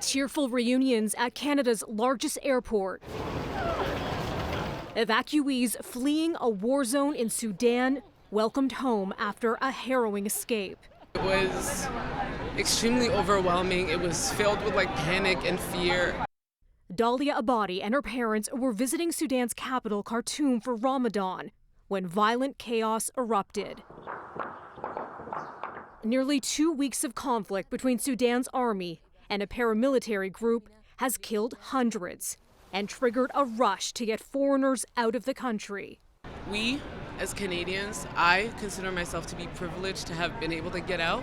Tearful reunions at Canada's largest airport. Evacuees fleeing a war zone in Sudan welcomed home after a harrowing escape. It was extremely overwhelming. It was filled with panic and fear. Dalia Abadi and her parents were visiting Sudan's capital, Khartoum, for Ramadan when violent chaos erupted. Nearly 2 weeks of conflict between Sudan's army and a paramilitary group has killed hundreds and triggered a rush to get foreigners out of the country. We, as Canadians, I consider myself to be privileged to have been able to get out.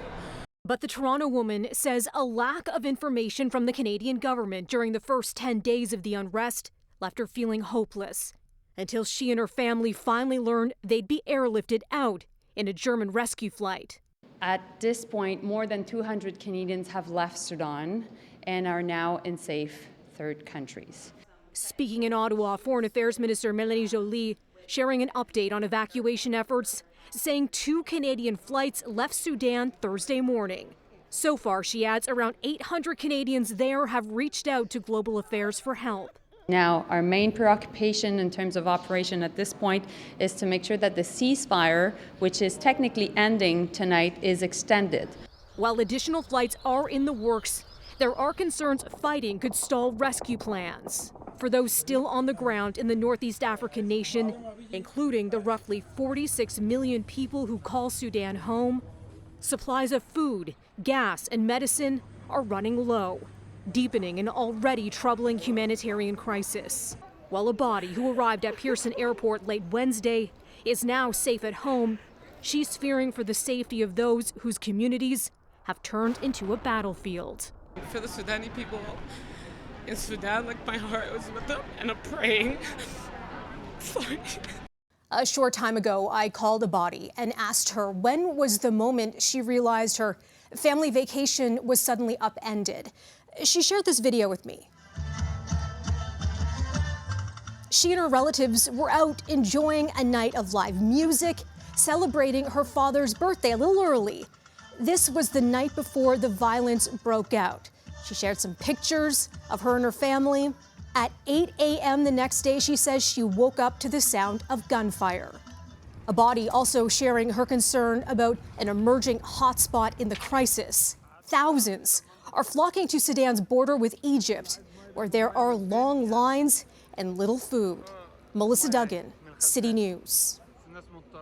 But the Toronto woman says a lack of information from the Canadian government during the first 10 days of the unrest left her feeling hopeless, until she and her family finally learned they'd be airlifted out in a German rescue flight. At this point, more than 200 Canadians have left Sudan and are now in safe third countries. Speaking in Ottawa, Foreign Affairs Minister Mélanie Joly sharing an update on evacuation efforts, saying 2 Canadian flights left Sudan Thursday morning. So far, she adds, around 800 Canadians there have reached out to Global Affairs for help. Now, our main preoccupation in terms of operation at this point is to make sure that the ceasefire, which is technically ending tonight, is extended. While additional flights are in the works, there are concerns fighting could stall rescue plans for those still on the ground in the Northeast African nation, including the roughly 46 million people who call Sudan home. Supplies of food, gas, and medicine are running low, deepening an already troubling humanitarian crisis. While Abadi, who arrived at Pearson Airport late Wednesday, is now safe at home, she's fearing for the safety of those whose communities have turned into a battlefield. For the Sudani people in Sudan, my heart was with them, and I'm praying. Sorry. A short time ago, I called Abadi and asked her when was the moment she realized her family vacation was suddenly upended. She shared this video with me. She and her relatives were out enjoying a night of live music, celebrating her father's birthday a little early. This was the night before the violence broke out. She shared some pictures of her and her family. At 8 a.m. the next day, she says she woke up to the sound of gunfire. Abadi also sharing her concern about an emerging hotspot in the crisis. Thousands are flocking to Sudan's border with Egypt, where there are long lines and little food. Melissa Duggan, City News.